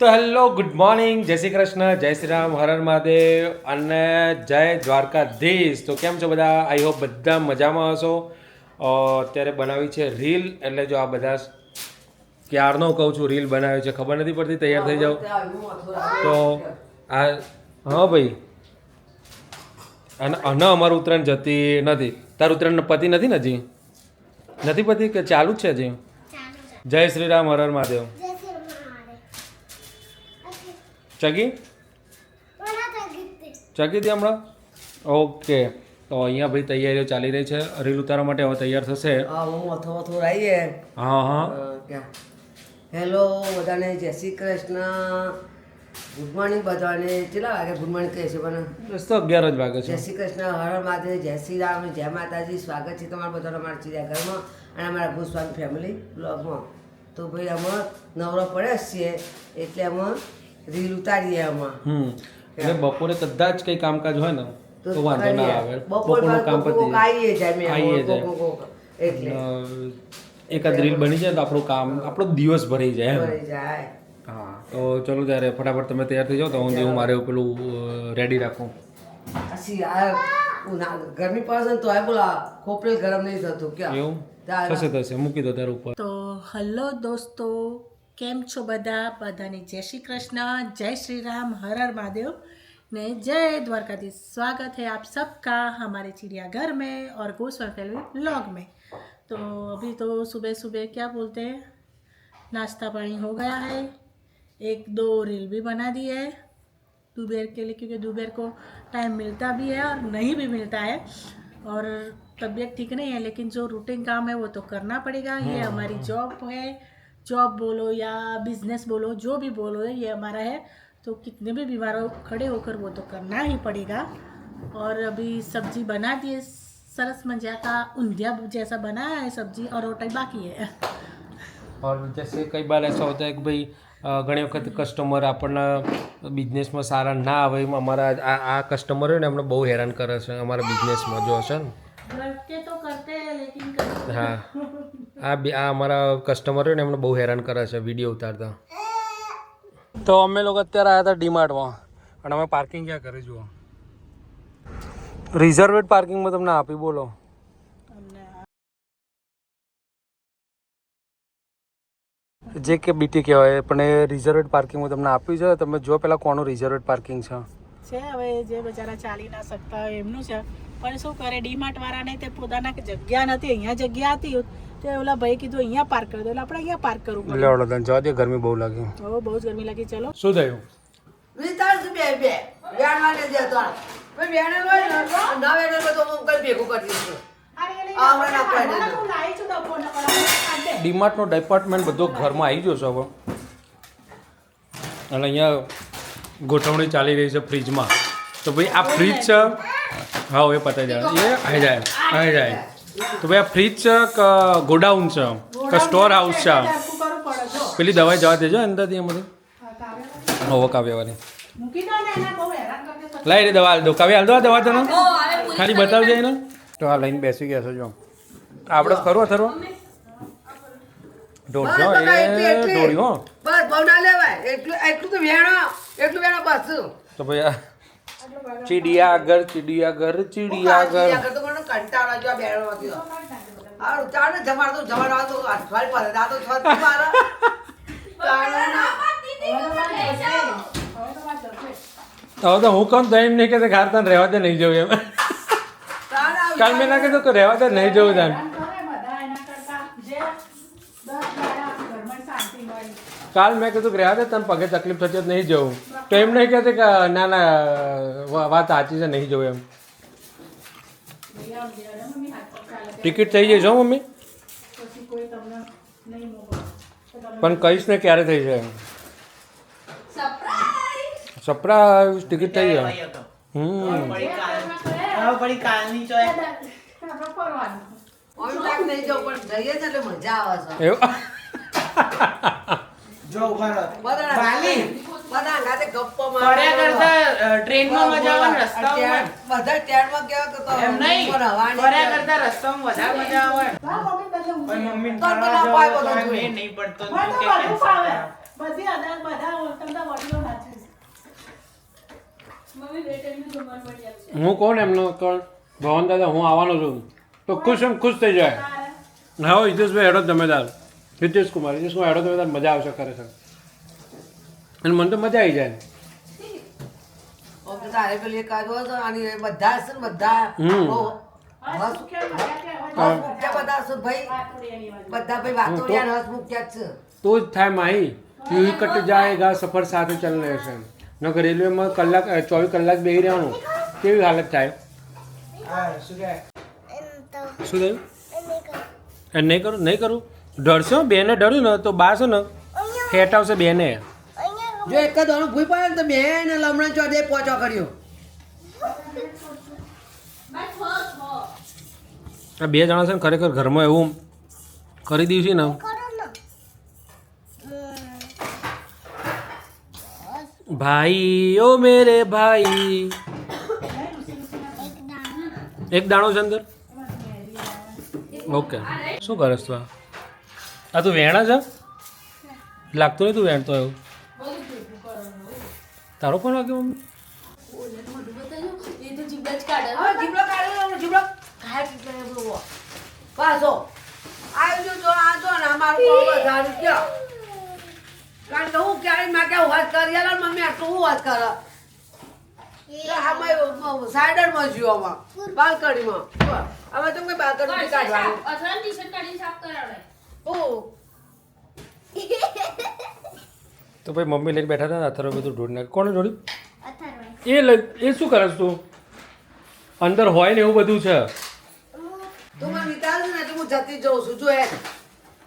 તો hello good morning, જય શ્રી કૃષ્ણ, જય શ્રી રામ, હર હર મહાદેવ અને જય દ્વારકાધીશ. તો કેમ છો બધા? આઈ હોપ બધા મજામાં હશો. અત્યારે બનાવી છે રીલ, એટલે જો આ બધા ક્યારનો કહું છું રીલ બનાવી છે, ખબર નથી પડતી, તૈયાર થઈ જાઓ. તો આ હા ભાઈ, અને અમારું ઉત્તરાયણ જતી નથી. તારું ઉત્તરાયણ પતિ નથી ને હજી? નથી પતિ કે ચાલુ જ છે હજી? જય શ્રી રામ, હર હર મહાદેવ. ચગી હતી હમણાં? ઓકે, તો અહીંયા ભાઈ તૈયારીઓ ચાલી રહી છે રીલ ઉતારવા માટે. હવે તૈયાર થશે. હા હા. હેલો બધાને, જય શ્રી કૃષ્ણ, ગુડ મોર્નિંગ બધાને. કેટલા વાગે ગુડ મોર્નિંગ કહે છે મને? બસ તો 11 જ વાગે છે. જય શ્રી કૃષ્ણ, હર હર મહાદેવ, જય શ્રી રામ, જય માતાજી. સ્વાગત છે તમારા બધાનો અમારા ચિડિયાઘરમાં અને અમારા ભૂસ્વામી ફેમિલી બ્લોગમાં. તો ભાઈ અમે નવરો પડ્યા છીએ એટલે અમે રીલ ઉતારીએ આમાં. એટલે બપોરે કદાચ કંઈ કામકાજ હોય ને તો વાંધો ના આવે. બપોરનું કામ પતી આવીએ જાય એટલે એકાદ રીલ બની જાય તો આપણું કામ, આપણો દિવસ ભરાઈ જાય. હા, તો ચલો ત્યારે ફટાફટ તમે તૈયાર થઈ જાઓ તો હું મારે પેલું રેડી રાખું. ગરમી પડશે ને તો આ બોલા ખોપરેલ ગરમ નહીં થતું ક્યાં એવું થશે મૂકી દો ત્યારે ઉપર. તો હલો દોસ્તો, કેમ છો બધા? બધાને જય શ્રી કૃષ્ણ, जय श्री राम, हर हर महादेव ने जय द्वारकाधीश। स्वागत है आप सबका हमारे चिड़ियाघर में और गोस्वामी फैमिली व्लॉग में। तो अभी तो सुबह सुबह क्या बोलते हैं, नाश्ता पानी हो गया है, एक दो रील भी बना दी है दोपहर के लिए, क्योंकि दोपहर को टाइम मिलता भी है और नहीं भी मिलता है, और तबीयत ठीक नहीं है, लेकिन जो रूटीन काम है वो तो करना पड़ेगा। ये हमारी जॉब है, जॉब बोलो या बिजनेस बोलो, जो भी बोलो ये हमारा है, तो कितने भी बीमार हो खड़े होकर वो तो करना ही पड़ेगा। और अभी सब्जी बना दिए, सरस मंजा का ऊंधिया जैसा बनाया है सब्जी, और रोटी बाकी है। और जैसे कई बार ऐसा होता है कि भाई ઘણી વખત કસ્ટમર આપણને બિઝનેસમાં સારા ના આવે. અમારા આ કસ્ટમર હોય ને એમને બહુ હેરાન કરે છે અમારા બિઝનેસમાં, જો હશે ને. હા, આ અમારા કસ્ટમર હોય ને એમને બહુ હેરાન કરે છે વિડીયો ઉતારતા. તો અમે લોકો અત્યારે આવ્યા હતા ડીમાર્ટમાં, અને અમે પાર્કિંગ ક્યાં કરી જુઓ, રિઝર્વેડ પાર્કિંગમાં તમને આપી. બોલો, જે કે બીટી કહેવાય, પણ એ રિઝર્વેડ પાર્કિંગમાં તમને આપ્યું છે. તમે જો પેલા કોનું રિઝર્વેડ પાર્કિંગ છે. હવે જે બચારા ચાલી ના શકતા હોય એમનું છે, પણ શું કરે, ડીમાર્ટ વાળાને તે પોતાના જગ્યા નથી, અહીંયા જગ્યા હતી તો ઓલા ભાઈ કીધું અહીંયા પાર્ક કરી દો, એટલે આપણે અહીંયા પાર્ક કરવું પડે. લેવડો તને જવા દે, ગરમી બહુ લાગી. હવે બહુ જ ગરમી લાગી. ચલો, શું થયું? ડીમાર્ટનો ડિપાર્ટમેન્ટ બધો ઘરમાં આવી ગયો છે હવે, અને અહીંયા ગોઠવણી ચાલી રહી છે ફ્રીજમાં. તો ભાઈ આ ફ્રીજ છે, હા એ પતાવી જાય, એ આવી જાય. તો ભાઈ આ ફ્રીજ છે કે ગોડાઉન છે કે સ્ટોર હાઉસ છે? પેલી દવાઈ જવા દેજો અંદરથી એમાંથી. હવે કાવ્યવાની લાવી દે દવા, હાલ દો કાવ્ય, હાલ દો આ દવા તને ખાલી બતાવજે એને. તો આ લઈને બેસી ગયા છે, જો આપણે ખરું અથરવા દોડજો, એ દોડ્યો બસ બહુ ના લેવાય, એટલું તો વેણો, એટલું વેણો બસ. તો ભાઈ આ ચીડિયાઘર તો મને કંટાળો જો બેણો હતો. આ ચાલે જમાડતો જમાડવા તો અઠવાડિયે પર દાતો છ મારા હવે તો હું કોણ દઈને નહીં કે ઘર તને રહેવા દે, નહીં જવું એમ. કાલ મેં ના કીધું કે રહેવા દે, નહીં જવું તને. કાલ મેં કીધું કે રહેવા દે, તને પગે તકલીફ થતી નહીં જવું. તો એમ નહીં કહેતી કે ના ના વાત સાચી છે, નહીં જવું એમ. ટિકિટ થઈ જઈશ હો મમ્મી, પણ કહીશ ને ક્યારે થઈ જાય. સરપ્રાઈઝ ટિકિટ થઈ જાય. મજા આવે એવું જો ઉભા બાલી બધા ગાતે ગપ્પો મારે ફર્યા કરતા ટ્રેનમાં મજા આવે, રસ્તામાં બધા ટ્રેનમાં કેવા તો એમ નહીં, ફર્યા કરતા રસ્તામાં વધારે મજા આવે. મમ્મી તો ના પાય બધું મેં નહીં પડતો તું કે બધી અદાલ બધા તમને વડીલો નાચે મમ્મી બે ટાઈમનું જમવાનું મળી આવશે હું કોણ એમનો કોણ ભવન દાદા હું આવવાનો છું તો ખુશ એમ ખુશ થઈ જાય હા હિતેશભાઈ હેડો જમેદાર હિતેશ કુમાર હેડો જમેદાર મજા આવશે ખરેખર અને મને તો મજા આવી જાય ઓમ તો તારે પેલી કાઢવો તો અને બધા હશે ને બધા બહુ હસમુખ્યા બધા હશે ભાઈ બધા ભાઈ વાતો યાર હસમુખ્યા જ છે તો જ થાય માહી યુ કટ જાયગા સફર સાથે ચલને છે નકર રેલવેમાં કલાક 24 કલાક બેસી રહેવાનું કેવી હાલત થાય શું થયું એ નહીં કરું ડરશો બેને ડર્યું ને તો બા છે ને હેટ આવશે બેને જો એક જ દોનું ભૂઈ પડે ને તો બે ને લમણા ચોડે પોચો કર્યો આ બે જણા છે ને ખરેખર ઘરમાં એવું કરી દઉં છે ને ભાઈ ઓ મેરે ભાઈ એક દાણો છે અંદર ઓકે શું કરસ તું આ તું વેણા છે લાગતું નહીં તું વેણતો એવું તારો કોણ વાગ્યો મમ્મી હવે જીબડો કાઢેલો જીબડો કાઢ પાછો આવજો જો આ જો ને અમારું કોણ વધારે ક્યાં કારણ કે હું ક્યારે માં કે વાત કરી યાર મમ્મી આટલું હું વાત કરે આમાં સાઈડરમાં જ્યો આમાં બાલ્કનીમાં હવે તો કોઈ બાલ્કની કાઢવાનું અથવા ટી-શર્ટ કાઢીને સાફ કરાવડાય ઓ તો ભાઈ મમ્મી લઈને બેઠા હતા ને અથર્વ બધું ઢોળી નાખ્યું કોણે ઢોળ્યું અથર્વ એ શું કરે તું અંદર હોય ને એવું બધું છે તું મને વિચાર ને તો હું જતી જઉં છું જો એ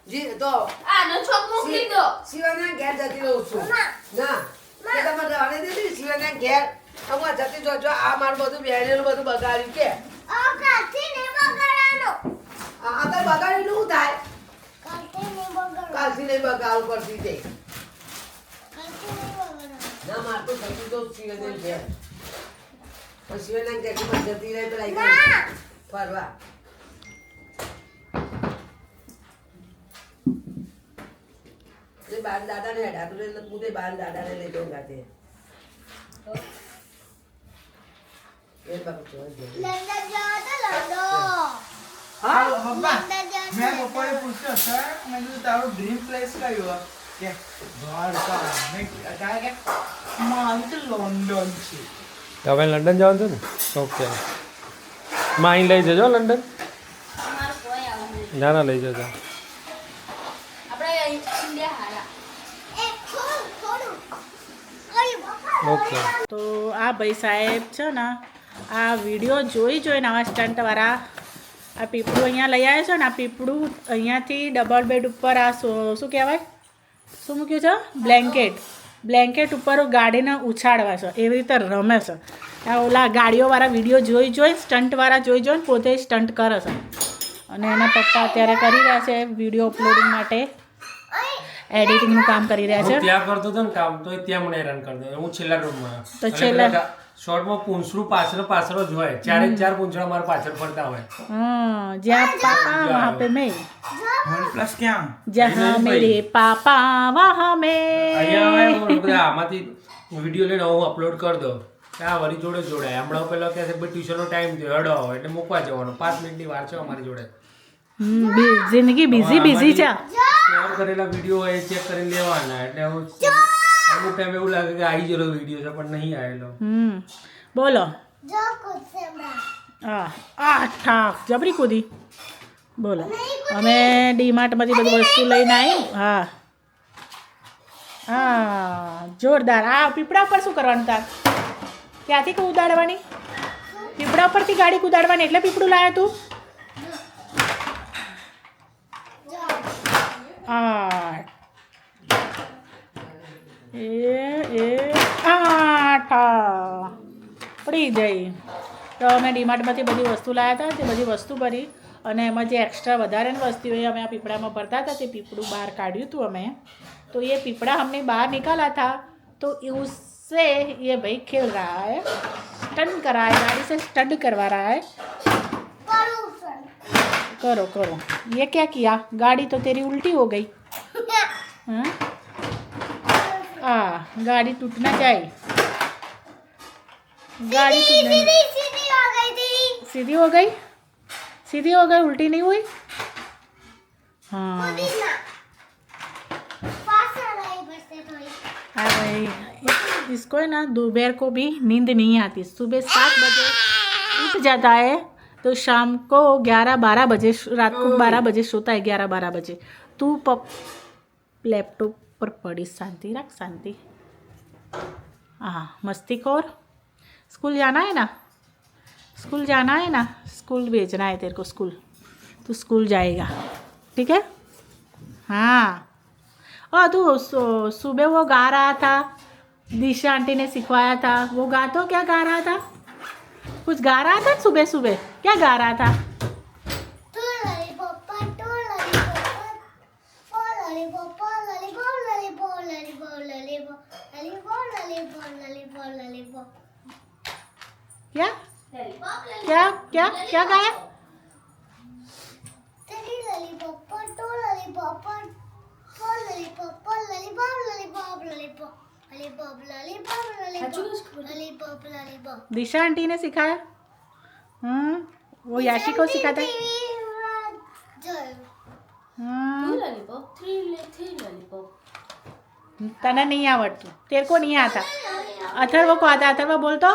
જી તો આનો છોક મોકલી દો શિવાના ઘેર જતી રહું છું ના એ તમે રહેવાને દીધી શિવાના ઘેર હું જતી જોજો આ મારું બધું બેનેલું બધું બગાડ્યું કે ઓ કાથી ને બગાડવાનો આ તો બગાડ્યું શું થાય કાથી ને બગાડવાનો કાલથી નહીં બગાડવું પડતી તે કાથી ને બગાડવાનો ના માર તો જતી જો શિવાના ઘેર પણ શિવાના ઘેર જતી રહી પેલા ના ફરવા બાન દાદા ને હેડા તું પૂરે બાન દાદા ને લઈ જાઉં ગાતે એ બાબુ તો લંડન જાઓ તો લડો હા પપ્પા લંડન જાઓ મેં પપ્પાને પૂછ્યું સર મેં કીધું તારું ડ્રીમ પ્લેસ કયું કે દ્વારકા મેં કહ્યું કે મારું તો લંડન છે હવે લંડન જવાનું છે ને ઓકે માં અહીં લઈ જજો લંડન અમાર કોઈ આવવાનું ના ના લઈ જજો આપણે ઇન્ડિયા હારા એક થોડું ઓકે તો આ ભાઈ સાહેબ છે ને આ વિડીયો જોઈને આવા સ્ટન્ટવાળા આ પીપળું અહીંયા લઈ આવ્યા છે ને આ પીપળું અહીંયાથી ડબલ બેડ ઉપર આ શું કહેવાય શું મૂક્યું છે બ્લેન્કેટ ઉપર ગાડીને ઉછાળવા છે એવી રીતે રમે છે આ ઓલા ગાડીઓવાળા વિડીયો જોઈ સ્ટન્ટવાળા જોઈને પોતે સ્ટન્ટ કરે છે અને એના પપ્પા અત્યારે કરી રહ્યા છે વિડીયો અપલોડિંગ માટે એડિટિંગનું કામ કરી રહ્યા છે હું ત્યાં કરતો હતો ને કામ તો એ ત્યાં મને હેરાન કરતો હતો હું છેલ્લા રૂમમાં તો છેલ્લા- શોર્ટમાં પૂંછડું પાછળ જ હોય ચાર પૂંછડા મારા પાછળ ફરતા હોય જ્યાં પાપા વહાં પે મેં પ્લસ ક્યાં જहाँ मेरे पापा वहाँ मैं અહીંયા બધા આમાંથી વિડીયો લઈને હું અપલોડ કરી દઉં આ વળી જોડે જોડાય હમણાં પેલો કહે છે ભાઈ ટ્યુશનનો ટાઈમ થયો હડો એટલે મૂકવા જવાનો 5 મિનિટની વાર છે અમારી જોડે જિંદગી બિઝી છે શેર કરેલા વિડીયો હોય એ ચેક કરીને લેવાના એટલે હું અમુક ટાઈમ એવું લાગે કે આવી ગયેલો વિડીયો છે પણ નહીં આવેલો બોલો જો કુસેમરા હા આ ઠાક જબરી કૂદી બોલો અમે ડીમાર્ટમાંથી બધી વસ્તુ લઈને આવી હા જોરદાર આ પીપળા ઉપર શું કરવાનું તાર ક્યાંથી કૂદાડવાની પીપળા ઉપરથી ગાડી કૂદાડવાની એટલે પીપળું લાવ્યો તું પડી જઈ તો અમે ડીમાર્ટમાંથી બધી વસ્તુ લાવ્યા હતા તે બધી વસ્તુ ભરી અને એમાં જે એક્સ્ટ્રા વધારેની વસ્તુ હોય અમે આ પીપળામાં ભરતા હતા તે પીપળું બહાર કાઢ્યું હતું અમે તો ये पीपड़ा हमने बाहर निकाला था तो उससे ये भाई खेल रहा है स्टंट करा है गाड़ी से स्टंट करवा रहा है करो करो ये क्या किया गाड़ी तो तेरी उल्टी हो गई हाँ गाड़ी टूट ना जाए। गाड़ी टूटना सीधी हो गई थी। सीधी हो गई, सीधी हो गई, उल्टी नहीं हुई। हाँ पुदीना पास आ रही बस से थोड़ी। अरे इसको है ना दोपहर को भी नींद नहीं आती। सुबह 7 बजे उठ जाता है तो शाम को 11-12 बजे, रात को 12 बजे सोता है, 11-12 बजे। तू लैपटॉप पर पड़ी, शांति रख, शांति। हाँ मस्तीखोर। स्कूल जाना है ना, स्कूल जाना है ना, स्कूल भेजना है तेरे को स्कूल, तू स्कूल जाएगा, ठीक है। हाँ और तू सुबह वो गा रहा था, दिशा आंटी ने सिखवाया था, वो गा तो क्या गा रहा था, कुछ गा रहा था सुबह सुबह, क्या गा रहा था? Two lollipop lollipop lollipop lollipop lollipop lollipop क्या क्या क्या क्या गाया? Three lollipop two lollipop four lollipop lollipop lollipop lollipop lollipop lollipop lollipop lollipop Disha aunty ने सिखाया। वो याशी को सिखाता है। तने नहीं आवड़તું, तेरे को नहीं आता, अथर्व को आता। अथर्व बोल तो।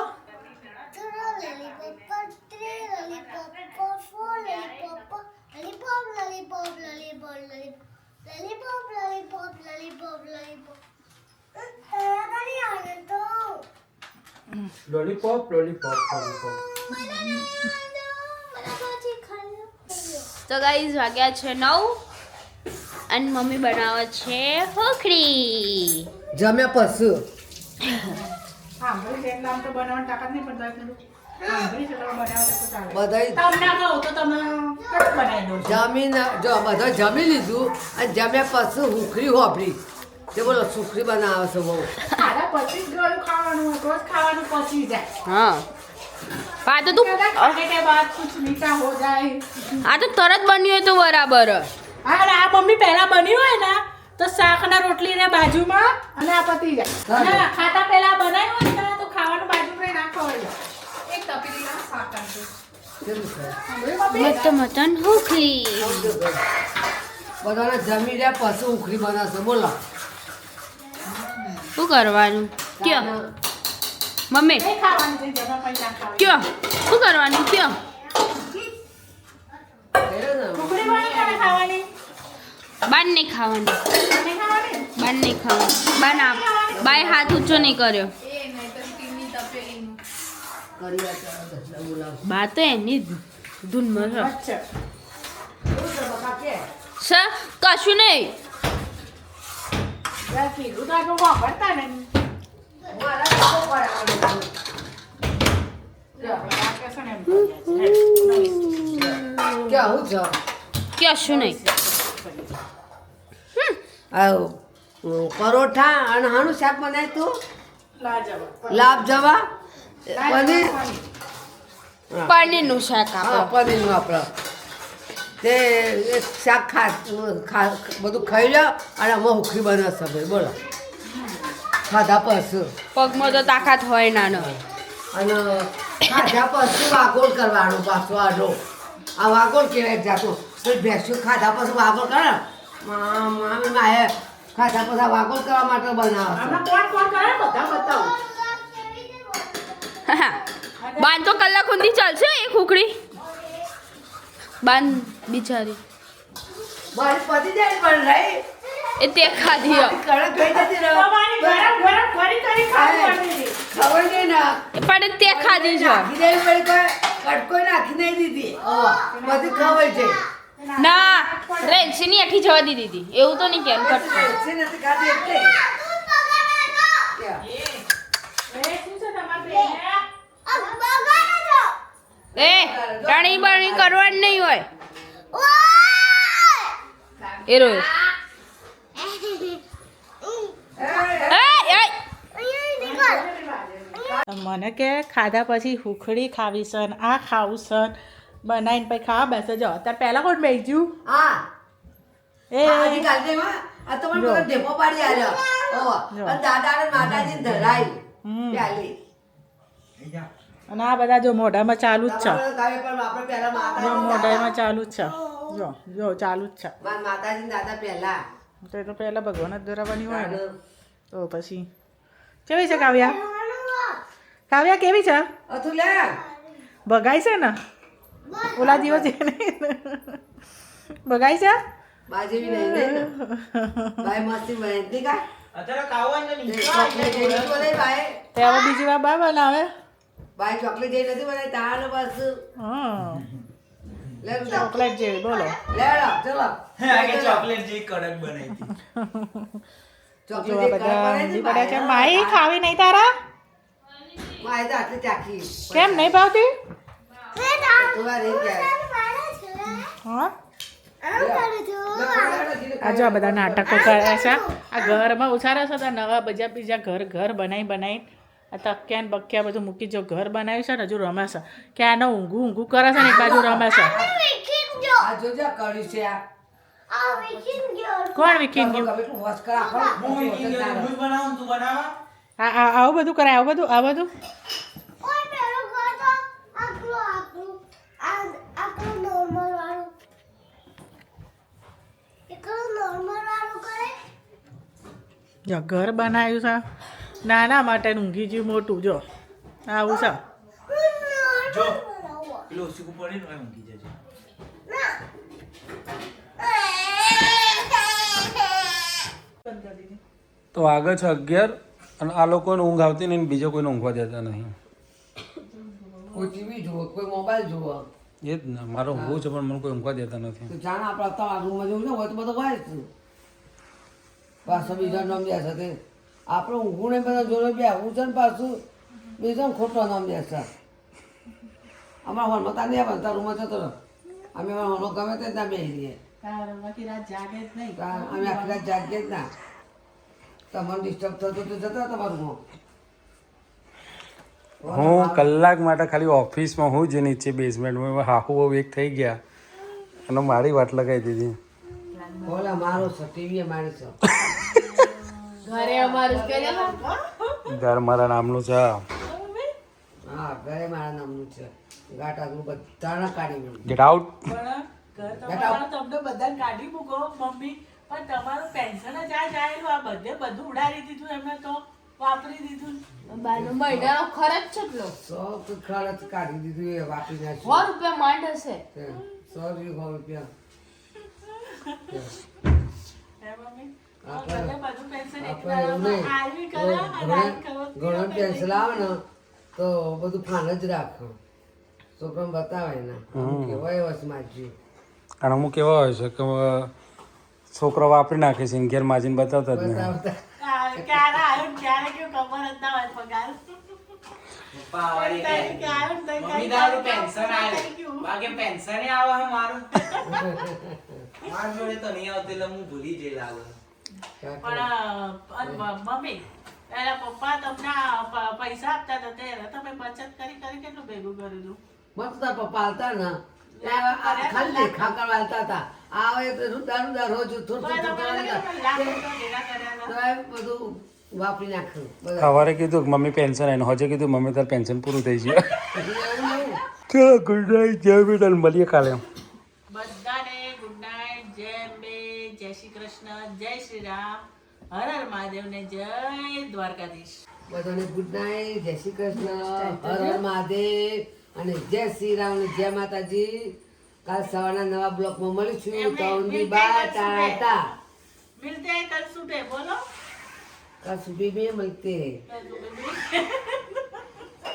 Lollipop lollipop lollipop. તો ગાઈઝ વાગ્યા છે 9 અને મમ્મી બનાવે છે ખોખરી. જમ્યા પછી જમીને જો બધા જમી લીધું અને જમ્યા પછી હુખરી હોપડી તે બોલો સુખરી બનાવે છે બહુ. હા આ તો તું આ તો તરત બન્યું હોય તો બરાબર. અરે આ મમ્મી પહેલા બન્યું હોય ને તો શાક ના રોટલી ને બાજુમાં અને આ પતી જાય. અને ખાતા પહેલા બનાવ્યું હોય ને તો ખાવાનું બાજુમાં નાખો હોય. એક તપેલીમાં શાક નાખજો. કેવું છે? મસ્ત મતન ખોખરી. બધાને જમી રહ્યા પછી હુખરી બનાવશે બોલો. શું કરવાનું કયો મમ્મી નહીં ખાવાનું છે, જમા પૈસા ખાવાનું. કયો શું કરવાનું કયો? ટુકડી વાળી ખાને ખાવાની. બાર નહીં ખાવાનું, નહીં ખાવાની. બાર નહીં ખાવાનું. બાર ના બાય હાથ ઊંચો નહીં કર્યો. બા તો એની ધૂનમાં છે. અચ્છા. સર કશું નહીં. યાર કીધું તો આપણે વાપરતા નહીં. જો, આ કહેશો ને એમ કરી કેવું છે? કશું નહીં. પરોઠા અને હાનું શાક બનાય તું લાજવાબ. લાભ જવા પનીર પનીરનું શાક હા આપો. પનીરનું આપણે તે એક શાક બધું ખાઈ લો અને આમાં હુખરી બનાવશે ભાઈ બોલો ખાધા પછી પગમાં તો તાકાત હોય નાનો. અને ખાધા પછી વાગોળ કરવાનું પાછો આડો આ વાગોળ કહેવાય જાતો તો ભેંસ્યું ખાધા પછી વાગોળ કરે મામી માએ ખાધા પછી આ વાગોળ કરવા માટે બનાવે આમાં કોણ કોણ કરે બધા બતાવો. બાન તો કલાક સુધી ચાલશે એક ઉકળી. બાન બિચારી મારી પતિ જાય પણ રહી એ તે ખાધી હો. કડક થઈ જતી રહે તમારી ગરમ ગરમ કરી કરી ખાવાની હતી. ખબર નહીં ના પણ તે ખાધી છે. નાખી દેવી પડી કોઈ કટકો નાખી નહીં દીધી પછી ખવાય છે ના રેલસીની અઠી જવા દીધી હતી એવું તો નહીં કેમ કટકો. છે નથી ખાધી એટલે એ શું છે તમારે બેન? એ રણી બણી કરવાનું નહીં હોય એ રોય. મને કે ખાધા પછી હુખડી ખાવી છે ને આ ખાવું છે ને બનાવીને પછી ખાવા બેસે જો. અત્યારે પહેલાં કોણ બેસી ગયું? હા એ આજે કાલે આ તો મને ઢેપો પાડી આવ્યો અને દાદા અને માતાજી ધરાય પ્યાલી. અને આ બધા જો મોઢામાં ચાલુ જ છે તમારે ગાવે પણ આપણે પહેલા જો માતાજી મોઢામાં ચાલુ જ છે જો જો ચાલુ જ છે મારા માતાજી દાદા પહેલા તો એ તો પહેલાં ભગવાન જ ધરાવવાની હોય ને તો પછી કેવી છે કાવ્યા કાવ્યા કેવી છે અથું લે બગાઈ છે ને ઓલા દિવસ બગાઈ છે બાજી બી નહીં ને ભાઈ મસ્તી મહેનતી કા અત્યારે ખાવાનું નહીં. ચોકલેટ જેવી નથી બનાવી ભાઈ તે હવે બીજી વાર બા બનાવે ભાઈ ચોકલેટ જેવી નથી બનાવી તાણ બસ હા લે લે ચોકલેટ જેવી બોલો ચલો આગે ચોકલેટ જેવી કડક બનાવી હતી. ચોકલેટ જોવા જેવી બધા કડક ઊંધી બનાવી પડ્યા છે માઈ ખાવી નહીં તારા માય તો આટલી ચાખી કેમ નહીં ભાવતી તમારે રહી ગયા હા આ જો આ બધા નાટકો કરે છે આ ઘરમાં ઉછારે છે તો નવા બીજા ઘર બનાવી આ તક્યા ને બક્યા બધું મૂકી જો ઘર બનાવ્યું છે ને હજુ રમે છે કે આને ઊંઘું કરે છે ને એક બાજુ રમે છે આ જોજો કર્યું છે આ કોણ વિકીન ગયું ગમે એટલું હોશ કર આખો હું ઈ હું જ બનાવું તું બનાવા. આવું બધું કરાય આ બધું જો ઘર બનાવ્યું છે નાના માટે ઊંઘી જેવું મોટું જો આવું છે જો પેલું ઓછું પડી ને ઊંઘી જજે. તો આગળ છે 11 અને આ લોકોને ઊંઘ આવતી નહીં ને બીજો કોઈને ઊંઘવા દેતા નહીં. કોઈ ટીવી જુઓ કોઈ મોબાઈલ જુઓ એ જ ને મારો ઊંઘવું છે પણ મને કોઈ ઊંઘવા દેતા નથી. તો જાણ આપણા તમારા રૂમમાં જવું ને હોય તો બધું હોય જ પાછો બીજા નામ બેસે તે આપણે ઊંઘું ને બધા જોડે બેહવું છે ને પાછું બીજા ખોટો નામ બેસે અમારા હોલમાં તા નહીં બનતા રૂમમાં જતો રહો અમે અમારા હોલમાં ગમે તે ત્યાં બેસી રહીએ અમે આખી રાત જાગીએ જ ના તમારું ડિસ્ટર્બ થતું તો જતા તમારું રૂમમાં હું કલાક માટે ખાલી ઓફિસમાં હું જ નીચે બેઝમેન્ટમાં હાહુ બહુ એક થઈ ગયા અને મારી વાટ લગાવી દીધી. બોલા મારો છે ટીવી મારી છે ઘર મારા નામનું છે. હા ઘરે મારા નામનું છે ગાટા બધાને કાઢી મળ્યું ગેટ આઉટ. તમને બધા કાઢી મૂકો મમ્મી પણ તમારું પેન્શન જ આ જાયેલું આ બધું ઉડાડી દીધું એમને તો વાપરી દીધું મહિનાનો ખર્ચ કેટલો સૌ ખર્ચ કાઢી દીધું એ વાપરી નાખ્યું 100 રૂપિયા માંડ હશે 100 રૂપિયા હે મમ્મી આપણે બધું પેન્શન આપણે એવું નહીં ઘણો પેન્સિલ આવે ને તો બધું ફાન જ રાખો છોકરાને બતાવે ને કેવાય વસ માજી અને અમુક એવા હોય છે કે છોકરો વાપરી નાખે છે ને ઘેર માજીને બતાવતા જ નહીં. બતાવતા ક્યારે આવ્યો ને ક્યારે કેવું ખબર જ ના હોય પગાર પપ્પા વાળી કે મમ્મી તારું પેન્શન આવ્યું બાકી પેન્શન આવે છે મારું માર જોડે તો નહીં આવતું એટલે હું ભૂલી જઈ લાગુ. પણ મમ્મી પેલા પપ્પા તમને પૈસા આપતા હતા ત્યારે તમે બચત કરી કેટલું ભેગું કર્યું મસ્ત તાર પપ્પા આવતા ને ખાલી લેખા કરવા આવતા હતા આવે તો દારૂ રોજ થોડું બધું વાપરી નાખ્યું બધા સવારે કીધું કે મમ્મી પેન્શન આવીને હજે કીધું મમ્મી તાર પેન્શન પૂરું થઈ ગયું. એવું નહીં ચલો ગુડ નાઇટ જય બેટા મળીએ કાલે. બધાને ગુડ નાઇટ જય અંબે જય શ્રી કૃષ્ણ જય શ્રી રામ હર હર મહાદેવ ને જય દ્વારકાધીશ બધાને ગુડ નાઇટ જય શ્રી કૃષ્ણ હર હર મહાદેવ અને જય શ્રી રામ અને જય માતાજી કાલ સવારના નવા બ્લોકમાં મળીશું તૌંદી બા ટાટા મિલતે હૈ કલ સુબહ બોલો कल सुबह में मिलते हैं कल सुबह